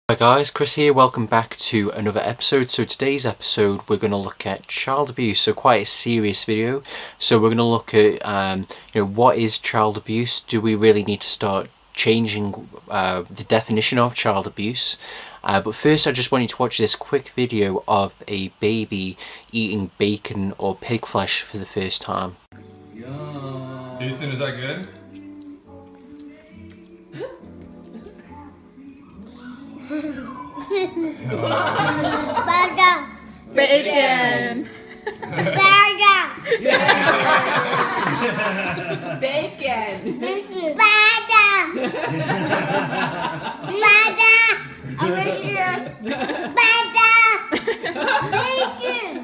Hi guys, Chris here, welcome back to another episode. So today's episode we're going to look at child abuse, so quite a serious video. So we're going to look at what is child abuse. Do we really need to start changing the definition of child abuse? But first I just want you to watch this quick video of a baby eating bacon or pig flesh for the first time. Houston, is that good? Burger. Bacon. Burger. Bacon. Burger. Burger. Over here. Burger. Bacon.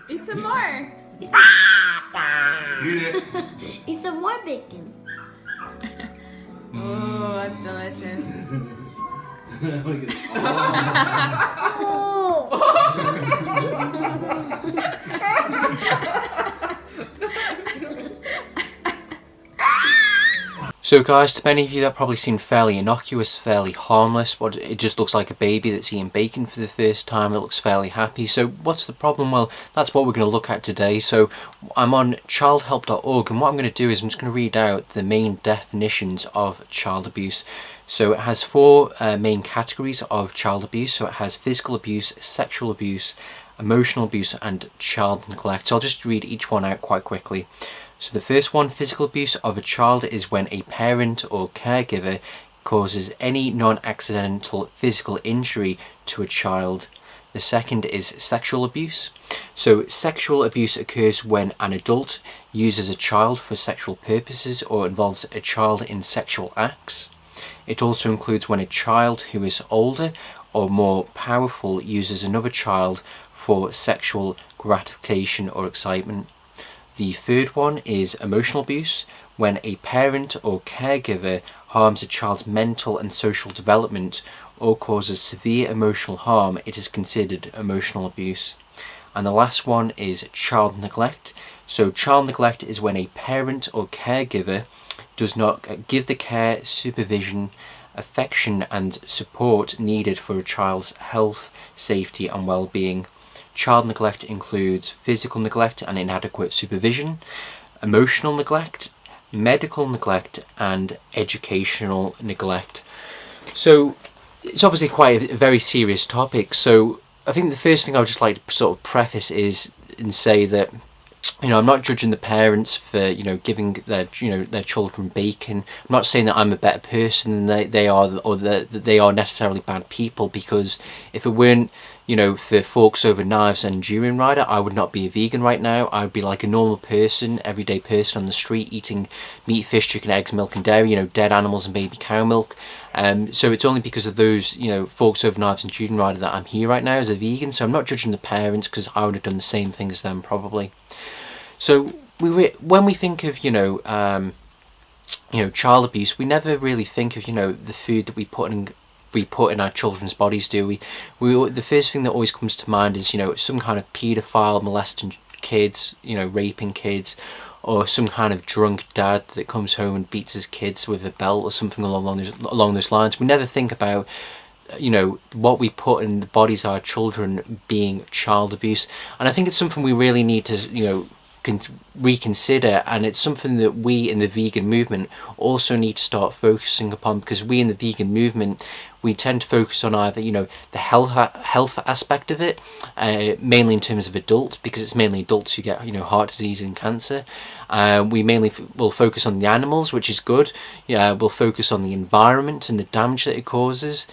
Eat some more. Eat it. Eat some more bacon. Oh, that's delicious. So guys, to many of you that probably seemed fairly innocuous, fairly harmless. It just looks like a baby that's eating bacon for the first time. It looks fairly happy. So what's the problem? Well, that's what we're going to look at today. So I'm on childhelp.org, and what I'm going to do is I'm just going to read out the main definitions of child abuse. So it has four main categories of child abuse. So it has physical abuse, sexual abuse, emotional abuse, and child neglect. So I'll just read each one out quite quickly. So the first one, physical abuse of a child, is when a parent or caregiver causes any non-accidental physical injury to a child. The second is sexual abuse. So sexual abuse occurs when an adult uses a child for sexual purposes or involves a child in sexual acts. It also includes when a child who is older or more powerful uses another child for sexual gratification or excitement. The third one is emotional abuse, when a parent or caregiver harms a child's mental and social development or causes severe emotional harm. It is considered emotional abuse. And the last one is child neglect. So child neglect is when a parent or caregiver does not give the care, supervision, affection and support needed for a child's health, safety and well-being. Child neglect includes physical neglect and inadequate supervision, emotional neglect, medical neglect, and educational neglect. So it's obviously quite a very serious topic. So I think the first thing I would just like to sort of preface is and say that, I'm not judging the parents for, giving their children bacon. I'm not saying that I'm a better person than they are, or that they are necessarily bad people, because if it weren't, for forks over knives and Durian Rider, I would not be a vegan right now. I would be like a normal person, everyday person on the street, eating meat, fish, chicken, eggs, milk and dairy, dead animals and baby cow milk. So it's only because of those, forks over knives and Durian Rider that I'm here right now as a vegan. So I'm not judging the parents, because I would have done the same thing as them probably. So when we think of child abuse, we never really think of the food that we put in our children's bodies, do we? The first thing that always comes to mind is some kind of paedophile molesting kids, raping kids, or some kind of drunk dad that comes home and beats his kids with a belt or something along those lines. We never think about what we put in the bodies of our children being child abuse, and I think it's something we really need to reconsider, and it's something that we in the vegan movement also need to start focusing upon, because we in the vegan movement, we tend to focus on either the health aspect of it, mainly in terms of adults, because it's mainly adults who get heart disease and cancer. We mainly will focus on the animals, which is good. We'll focus on the environment and the damage that it causes.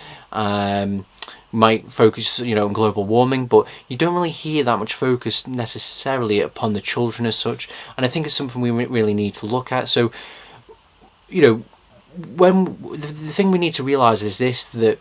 Might focus on global warming, but you don't really hear that much focus necessarily upon the children as such, and I think it's something we really need to look at. So when the thing we need to realize is this, that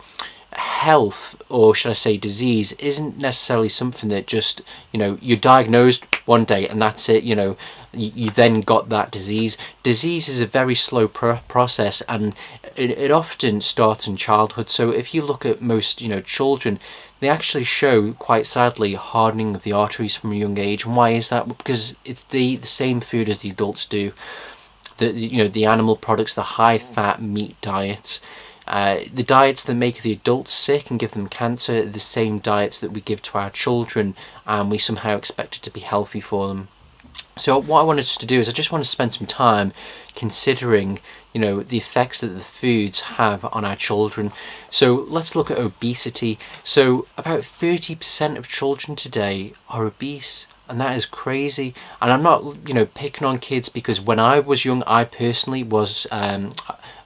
health, or should I say disease, isn't necessarily something that just you're diagnosed, one day and that's it. You then got that disease. Disease is a very slow process, and it often starts in childhood. So if you look at most children, they actually show, quite sadly, hardening of the arteries from a young age. And why is that? Because it's the same food as the adults do. The animal products, the high fat meat diets, the diets that make the adults sick and give them cancer, are the same diets that we give to our children, and we somehow expect it to be healthy for them. So what I wanted us to do is I just want to spend some time considering the effects that the foods have on our children. So let's look at obesity. So about 30% of children today are obese, and that is crazy. And I'm not picking on kids, because when I was young I personally was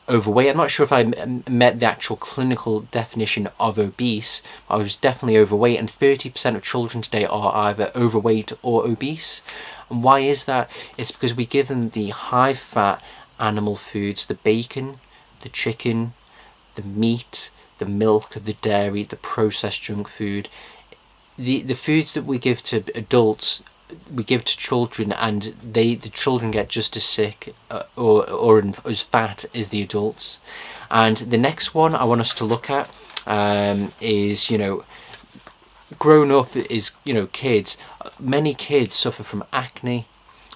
overweight. I'm not sure if I met the actual clinical definition of obese. I was definitely overweight, and 30% of children today are either overweight or obese. And why is that? It's because we give them the high fat animal foods, the bacon, the chicken, the meat, the milk, the dairy, the processed junk food. The foods that we give to adults, we give to children, and the children get just as sick or as fat as the adults. And the next one I want us to look at is grown up is kids. Many kids suffer from acne.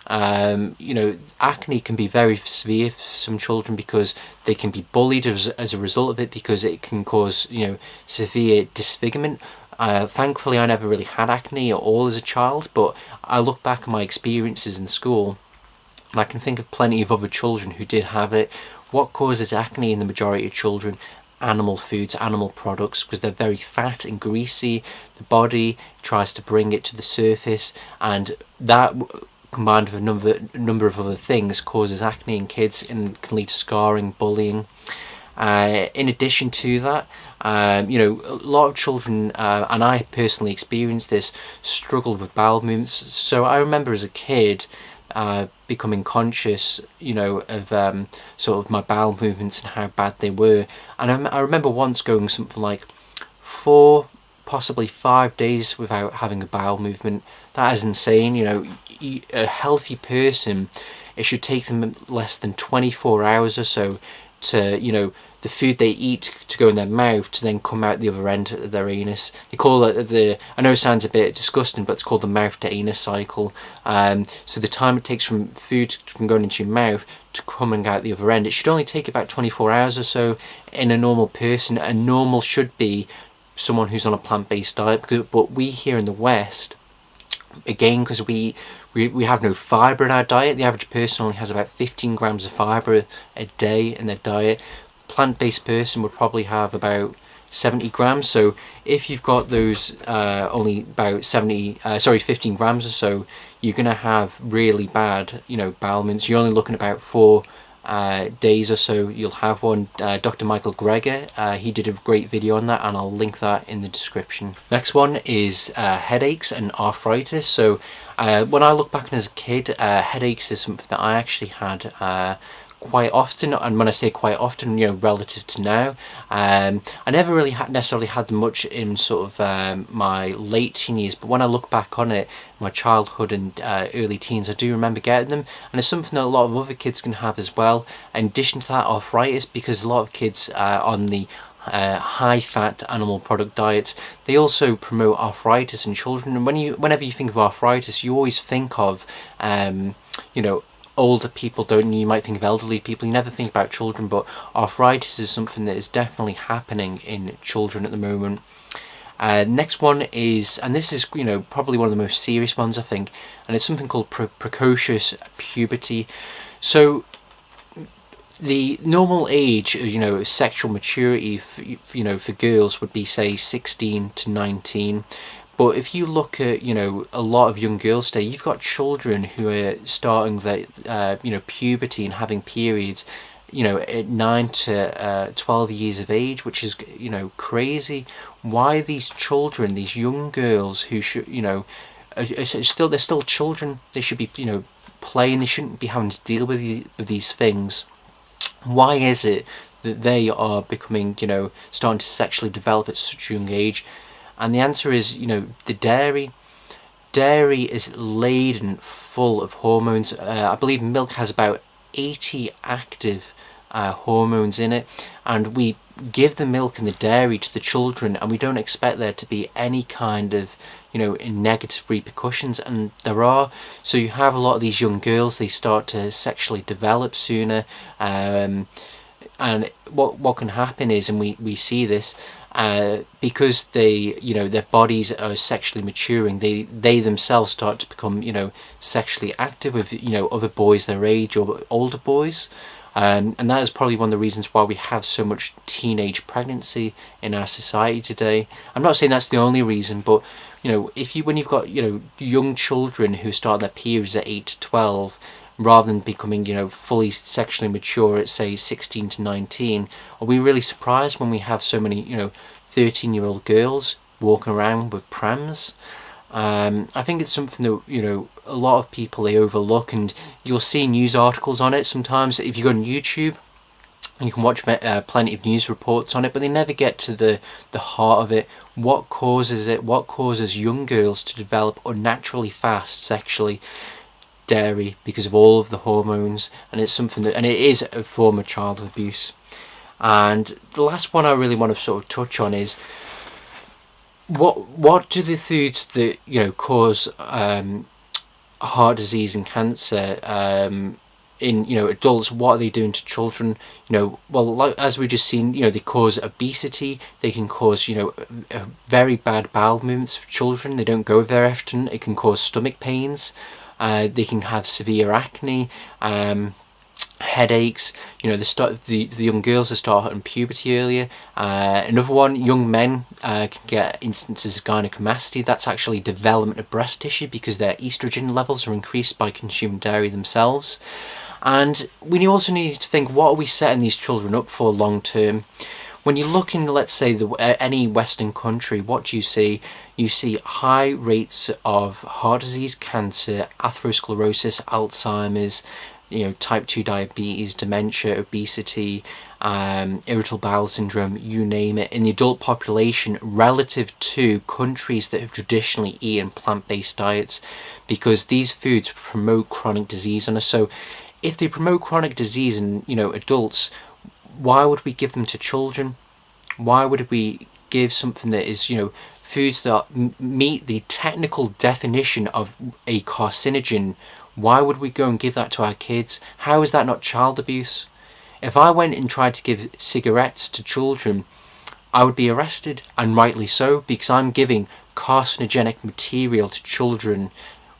Acne can be very severe for some children because they can be bullied as a result of it, because it can cause severe disfigurement. Thankfully I never really had acne at all as a child, but I look back at my experiences in school and I can think of plenty of other children who did have it. What causes acne in the majority of children? Animal foods, animal products, because they're very fat and greasy. The body tries to bring it to the surface, and that combined with a number of other things causes acne in kids and can lead to scarring, bullying. In addition to that, a lot of children, and I personally experienced this, struggled with bowel movements. So I remember as a kid becoming conscious, of sort of my bowel movements and how bad they were. And I remember once going something like 4, possibly 5 days without having a bowel movement. That is insane. A healthy person, it should take them less than 24 hours or so to, the food they eat to go in their mouth to then come out the other end of their anus. They call it I know it sounds a bit disgusting, but it's called the mouth to anus cycle. So the time it takes from food from going into your mouth to coming out the other end, it should only take about 24 hours or so in a normal person. A normal should be someone who's on a plant-based diet, but we here in the West, again, because we have no fibre in our diet. The average person only has about 15 grams of fibre a day in their diet. Plant-based person would probably have about 70 grams. So if you've got those only about 15 grams or so, you're going to have really bad bowel movements. You're only looking at about 4 days or so you'll have one. Dr Michael Greger, he did a great video on that, and I'll link that in the description. Next one is headaches and arthritis. So when I look back as a kid, headaches is something that I actually had quite often, and when I say quite often, relative to now, I never really necessarily had them much in sort of my late teen years, but when I look back on it, my childhood and early teens, I do remember getting them, and it's something that a lot of other kids can have as well. In addition to that, arthritis, because a lot of kids on the high fat animal product diets, they also promote arthritis in children. And whenever you think of arthritis, you always think of older people, don't you? You might think of elderly people, you never think about children, but arthritis is something that is definitely happening in children at the moment. Next one is, and this is probably one of the most serious ones I think, and it's something called precocious puberty. So the normal age of sexual maturity for girls would be say 16 to 19. But if you look at, a lot of young girls today, you've got children who are starting their, puberty and having periods, at 9 to 12 years of age, which is, crazy. Why these children, these young girls who should, they're still children, they should be, playing, they shouldn't be having to deal with these things. Why is it that they are becoming, starting to sexually develop at such a young age? And the answer is, the dairy. dairy is laden full of hormones. I believe milk has about 80 active hormones in it, and we give the milk and the dairy to the children, and we don't expect there to be any kind of negative repercussions, and there are. So you have a lot of these young girls, they start to sexually develop sooner, and what can happen is, and we see this, because they their bodies are sexually maturing, they themselves start to become sexually active with other boys their age or older boys. And that is probably one of the reasons why we have so much teenage pregnancy in our society today. I'm not saying that's the only reason, but when you've got young children who start their periods at 8 to 12, rather than becoming fully sexually mature at say 16 to 19, are we really surprised when we have so many 13-year-old girls walking around with prams? I think it's something that a lot of people, they overlook, and you'll see news articles on it sometimes. If you go on YouTube, you can watch plenty of news reports on it, but they never get to the heart of it. What causes it? What causes young girls to develop unnaturally fast sexually? Dairy, because of all of the hormones, and it's something that, and it is a form of child abuse. And the last one I really want to sort of touch on is what do the foods that cause heart disease and cancer in adults, what are they doing to children? Well, as we just seen, they cause obesity, they can cause very bad bowel movements for children, they don't go very often, it can cause stomach pains, they can have severe acne, headaches, the young girls that start in puberty earlier. Another one, young men can get instances of gynecomastia. That's actually development of breast tissue because their estrogen levels are increased by consuming dairy themselves. And we also need to think, what are we setting these children up for long term? When you look in, let's say, any Western country, what do you see? You see high rates of heart disease, cancer, atherosclerosis, Alzheimer's, type 2 diabetes, dementia, obesity, irritable bowel syndrome, you name it, in the adult population relative to countries that have traditionally eaten plant-based diets, because these foods promote chronic disease on us. So if they promote chronic disease in adults, why would we give them to children? Why would we give something that is foods that meet the technical definition of a carcinogen? Why would we go and give that to our kids? How is that not child abuse? If I went and tried to give cigarettes to children, I would be arrested, and rightly so, because I'm giving carcinogenic material to children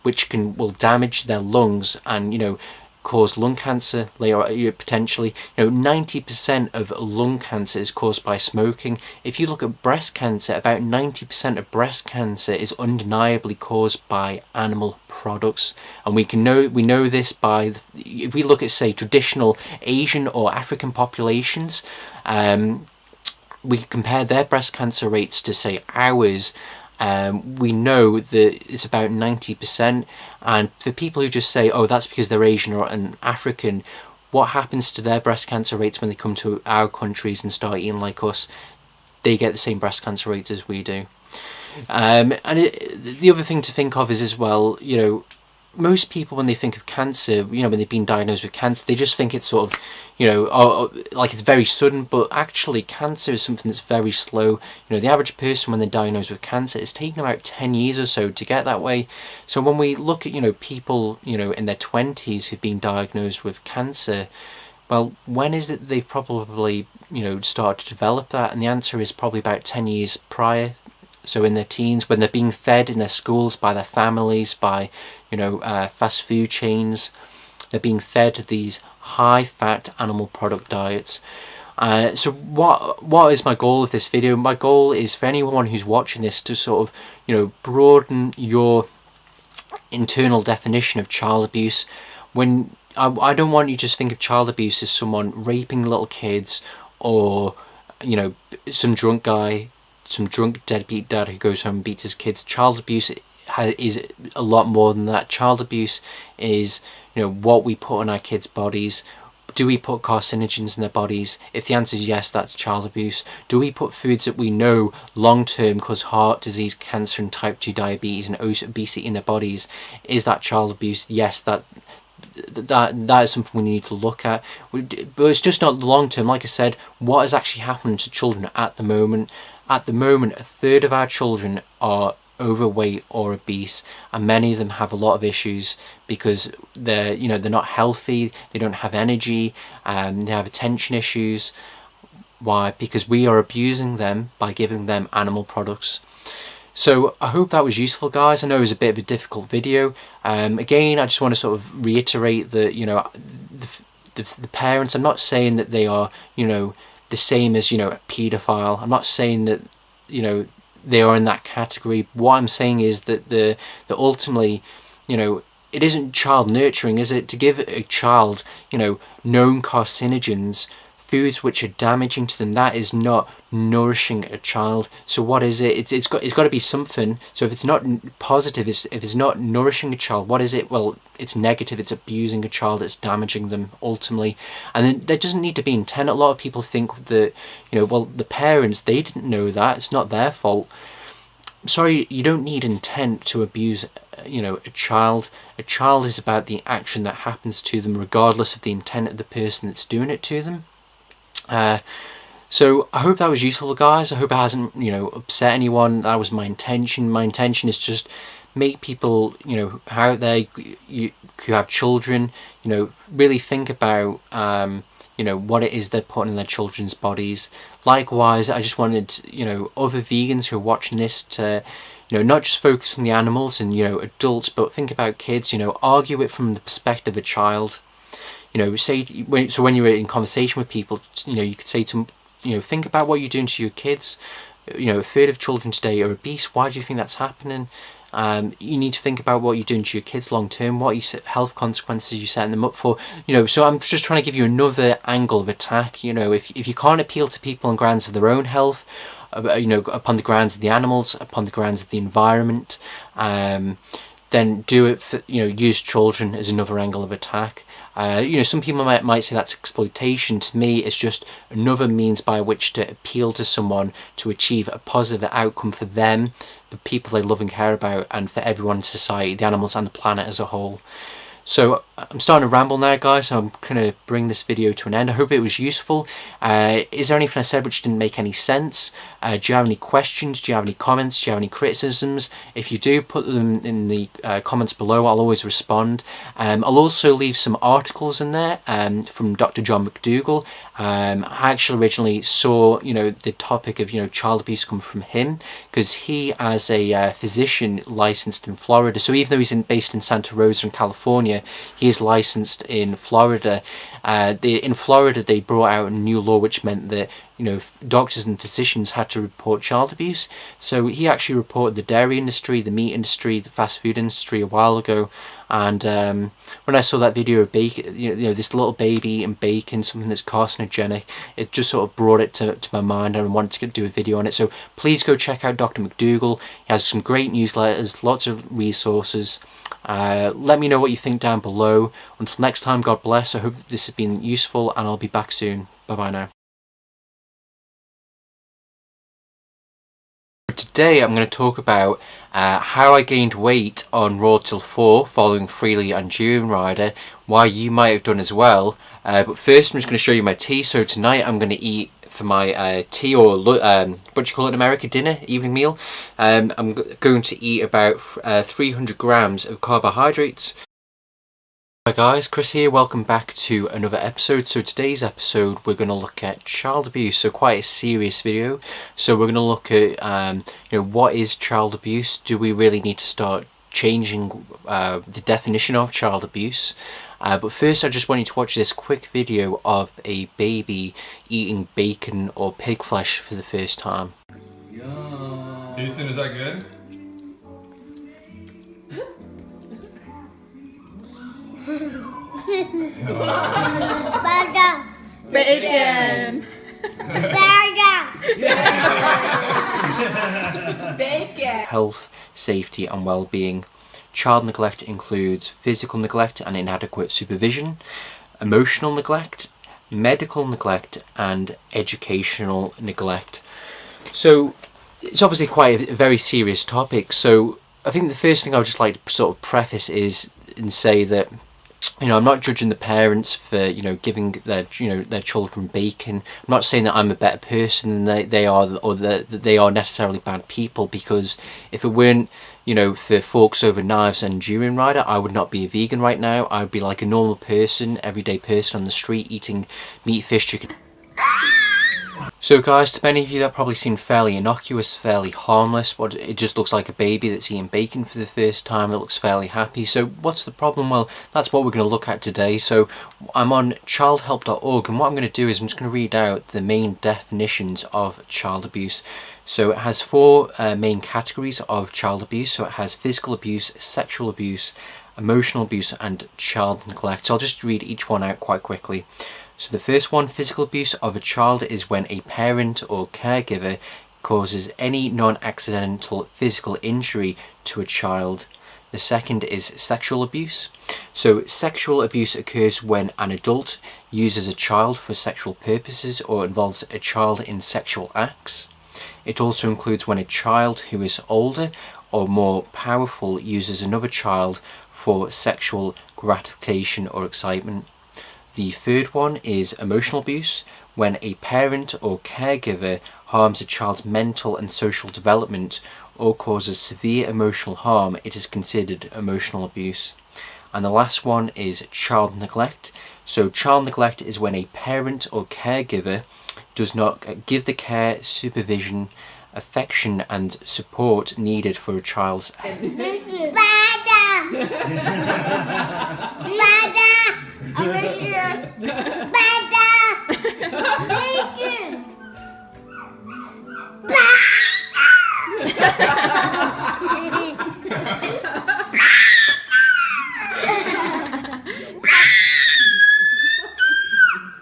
which will damage their lungs and cause lung cancer later, potentially. 90% of lung cancer is caused by smoking. If you look at breast cancer, about 90% of breast cancer is undeniably caused by animal products, and we know this by if we look at, say, traditional Asian or African populations, we compare their breast cancer rates to, say, ours. We know that it's about 90%, and for people who just say, oh, that's because they're Asian or an African, what happens to their breast cancer rates when they come to our countries and start eating like us? They get the same breast cancer rates as we do. And the other thing to think of is, as well, most people, when they think of cancer, when they've been diagnosed with cancer, they just think it's sort of, like it's very sudden, but actually cancer is something that's very slow. The average person, when they're diagnosed with cancer, it's taken about 10 years or so to get that way. So when we look at, people, in their 20s who've been diagnosed with cancer, well, when is it they've probably, started to develop that? And the answer is probably about 10 years prior. So in their teens, when they're being fed in their schools by their families, by fast food chains, they're being fed these high-fat animal product diets. So what is my goal of this video? My goal is for anyone who's watching this to sort of broaden your internal definition of child abuse. When I don't want you to just think of child abuse as someone raping little kids, or some drunk guy, some drunk deadbeat dad who goes home and beats his kids. Child abuse is a lot more than that. Child abuse is what we put on our kids' bodies, Do we put carcinogens in their bodies? If the answer is yes, that's child abuse. Do we put foods that we know long term cause heart disease, cancer and type 2 diabetes and obesity in their bodies? Is that child abuse? Yes, that is something we need to look at. But it's just not the long term. Like I said, what has actually happened to children at the moment? At the moment, a third of our children are overweight or obese, and many of them have a lot of issues because they're not healthy, they don't have energy, they have attention issues. Why? Because we are abusing them by giving them animal products. So I hope that was useful, guys. I know it was a bit of a difficult video. Again, I just want to sort of reiterate that the parents, I'm not saying that they are the same as a paedophile. I'm not saying that they are in that category. What I'm saying is that ultimately, it isn't child nurturing, is it? To give a child, known carcinogens, foods which are damaging to them, that is not nourishing a child. So what is it? It's got to be something. So if it's not positive, if it's not nourishing a child, what is it? Well, it's negative. It's abusing a child. It's damaging them ultimately. And then there doesn't need to be intent. A lot of people think that well, the parents, they didn't know that. It's not their fault. Sorry, you don't need intent to abuse a child. A child is about the action that happens to them, regardless of the intent of the person that's doing it to them. So I hope that was useful, guys. I hope it hasn't upset anyone. That was my intention. My intention is just make people out there who have children really think about what it is they're putting in their children's bodies. Likewise, I just wanted other vegans who are watching this to not just focus on the animals and adults, but think about kids. Argue it from the perspective of a child. So when you're in conversation with people, you could say to them, think about what you're doing to your kids. A third of children today are obese. Why do you think that's happening? You need to think about what you're doing to your kids long term. What health consequences you setting them up for. So I'm just trying to give you another angle of attack. If you can't appeal to people on grounds of their own health, upon the grounds of the animals, upon the grounds of the environment, then do it for, use children as another angle of attack. Some people might say that's exploitation. To me, it's just another means by which to appeal to someone to achieve a positive outcome for them, the people they love and care about, and for everyone in society, the animals and the planet as a whole. So I'm starting to ramble now, guys, so I'm going to bring this video to an end. I hope it was useful. Is there anything I said which didn't make any sense? Do you have any questions? Do you have any comments? Do you have any criticisms? If you do, put them in the comments below. I'll always respond. I'll also leave some articles in there from Dr. McDougall. I actually originally saw, the topic of, child abuse come from him, because he, as a physician licensed in Florida, so even though he's based in Santa Rosa in California, he is licensed in Florida. In Florida, they brought out a new law which meant that doctors and physicians had to report child abuse. So he actually reported the dairy industry, the meat industry, the fast food industry a while ago. And when I saw that video of bacon, this little baby eating bacon, something that's carcinogenic, it just sort of brought it to my mind, and I wanted to do a video on it. So please go check out Dr. McDougall. He has some great newsletters, lots of resources. Let me know what you think down below. Until next time, God bless. I hope that this has been useful, and I'll be back soon. Bye bye now. Today I'm going to talk about how I gained weight on Road Till 4 following Freely and During Rider, why you might have done as well. But first I'm just going to show you my tea. So tonight I'm going to eat for my tea, or what do you call it in America, dinner, evening meal. I'm going to eat about 300 grams of carbohydrates. Hi guys, Chris here, welcome back to another episode. So today's episode we're going to look at child abuse, so quite a serious video. So we're going to look at what is child abuse. Do we really need to start changing the definition of child abuse? But first I just want you to watch this quick video of a baby eating bacon or pig flesh for the first time. Jason, is that good? Burger. Bacon. Burger. Bacon. Health, safety and well-being. Child neglect includes physical neglect and inadequate supervision, emotional neglect, medical neglect and educational neglect. So it's obviously quite a very serious topic. So I think the first thing I would just like to sort of preface is and say that, you know, I'm not judging the parents for, you know, giving their, you know, their children bacon. I'm not saying that I'm a better person than they are, or that they are necessarily bad people, because if it weren't, you know, for forks over knives and Durin Rider, I would not be a vegan right now. I would be like a normal person, everyday person on the street eating meat, fish, chicken. So guys, to many of you that probably seemed fairly innocuous, fairly harmless, but it just looks like a baby that's eating bacon for the first time. It looks fairly happy. So what's the problem? Well, that's what we're going to look at today. So I'm on childhelp.org, and what I'm going to do is I'm just going to read out the main definitions of child abuse. So it has four main categories of child abuse. So it has physical abuse, sexual abuse, emotional abuse, and child neglect. So I'll just read each one out quite quickly. So the first one, physical abuse of a child, is when a parent or caregiver causes any non-accidental physical injury to a child. The second is sexual abuse. So sexual abuse occurs when an adult uses a child for sexual purposes or involves a child in sexual acts. It also includes when a child who is older or more powerful uses another child for sexual gratification or excitement. The third one is emotional abuse, when a parent or caregiver harms a child's mental and social development or causes severe emotional harm. It is considered emotional abuse. And the last one is child neglect. So child neglect is when a parent or caregiver does not give the care, supervision, affection and support needed for a child's Over here. Bacon.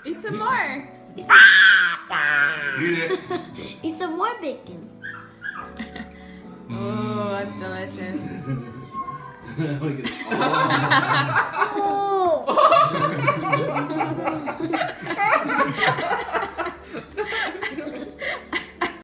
Eat some more. Eat it. Eat some more bacon. Oh, that's delicious. Oh,